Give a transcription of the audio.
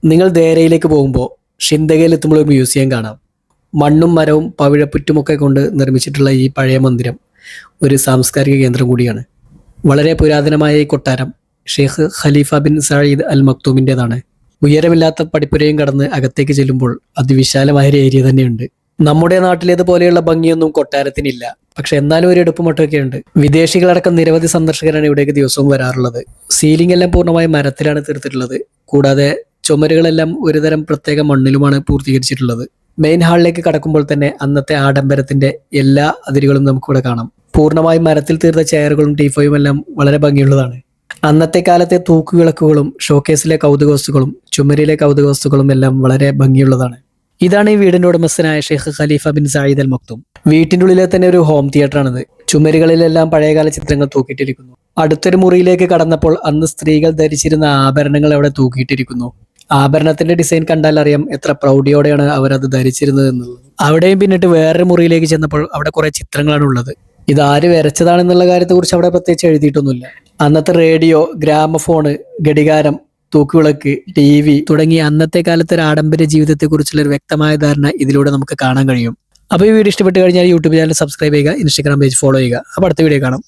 നിങ്ങൾ ദേരയിലേക്ക് പോകുമ്പോൾ ഷിന്തകയിൽ എത്തുമ്പോൾ ഒരു മ്യൂസിയം കാണാം. മണ്ണും മരവും പവിഴപ്പുറ്റുമൊക്കെ കൊണ്ട് നിർമ്മിച്ചിട്ടുള്ള ഈ പഴയ മന്ദിരം ഒരു സാംസ്കാരിക കേന്ദ്രം കൂടിയാണ്. വളരെ പുരാതനമായ ഈ കൊട്ടാരം ഷെയ്ഖ് ഖലീഫ ബിൻ സഈദ് അൽ മക്തൂമിൻ്റെതാണ്. ഉയരമില്ലാത്ത പടിപ്പുരയും കടന്ന് അകത്തേക്ക് ചെല്ലുമ്പോൾ അതിവിശാലമായ ഒരു ഏരിയ തന്നെയുണ്ട്. നമ്മുടെ നാട്ടിലേതുപോലെയുള്ള ഭംഗിയൊന്നും കൊട്ടാരത്തിനില്ല, പക്ഷെ എന്നാലും ഒരു എടുപ്പുമട്ടൊക്കെ ഉണ്ട്. വിദേശികളടക്കം നിരവധി സന്ദർശകരാണ് ഇവിടേക്ക് ദിവസവും വരാറുള്ളത്. സീലിംഗ് എല്ലാം പൂർണ്ണമായി മരത്തിലാണ് തീർത്തിട്ടുള്ളത്. കൂടാതെ ചുമരുകളെല്ലാം ഒരുതരം പ്രത്യേക മണ്ണിലുമാണ് പൂർത്തീകരിച്ചിട്ടുള്ളത്. മെയിൻ ഹാളിലേക്ക് കടക്കുമ്പോൾ തന്നെ അന്നത്തെ ആഡംബരത്തിന്റെ എല്ലാ അതിരുകളും നമുക്കിവിടെ കാണാം. പൂർണ്ണമായും മരത്തിൽ തീർത്ത ചെയറുകളും ടീഫോയും എല്ലാം വളരെ ഭംഗിയുള്ളതാണ്. അന്നത്തെ കാലത്തെ തൂക്കുവിളക്കുകളും ഷോക്കേസിലെ കൗതുക വസ്തുക്കളും ചുമരിലെ കൗതുക വസ്തുക്കളും എല്ലാം വളരെ ഭംഗിയുള്ളതാണ്. ഇതാണ് ഈ വീടിന്റെ ഉടമസ്ഥനായ Sheikh Khalifa bin Saeed Al Maktoum. വീട്ടിന്റെ ഉള്ളിലെ തന്നെ ഒരു ഹോം തിയേറ്റർ ആണിത്. ചുമരുകളിലെല്ലാം പഴയകാല ചിത്രങ്ങൾ തൂക്കിയിട്ടിരിക്കുന്നു. അടുത്തൊരു മുറിയിലേക്ക് കടന്നപ്പോൾ അന്ന് സ്ത്രീകൾ ധരിച്ചിരുന്ന ആഭരണങ്ങൾ അവിടെ തൂക്കിയിട്ടിരിക്കുന്നു. ആഭരണത്തിന്റെ ഡിസൈൻ കണ്ടാൽ അറിയാം എത്ര പ്രൗഢിയോടെയാണ് അവരത് ധരിച്ചിരുന്നത് എന്നുള്ളത്. അവിടെയും പിന്നിട്ട് വേറൊരു മുറിയിലേക്ക് ചെന്നപ്പോൾ അവിടെ കുറെ ചിത്രങ്ങളാണ് ഉള്ളത്. ഇത് ആര് വരച്ചതാണെന്നുള്ള കാര്യത്തെ കുറിച്ച് അവിടെ പ്രത്യേകിച്ച് എഴുതിയിട്ടൊന്നുമില്ല. അന്നത്തെ റേഡിയോ, ഗ്രാമഫോണ്, ഘടികാരം, തൂക്കുവിളക്ക്, TV തുടങ്ങിയ അന്നത്തെ കാലത്തെ ഒരു ആഡംബര ജീവിതത്തെ കുറിച്ചുള്ള ഒരു വ്യക്തമായ ധാരണ ഇതിലൂടെ നമുക്ക് കാണാൻ കഴിയും. അപ്പോൾ ഈ വീഡിയോ ഇഷ്ടപ്പെട്ട് കഴിഞ്ഞാൽ യൂട്യൂബ് ചാനൽ സബ്സ്ക്രൈബ് ചെയ്യുക, ഇൻസ്റ്റാഗ്രാം പേജ് ഫോളോ ചെയ്യുക. അപ്പോൾ അടുത്ത വീഡിയോ കാണാം.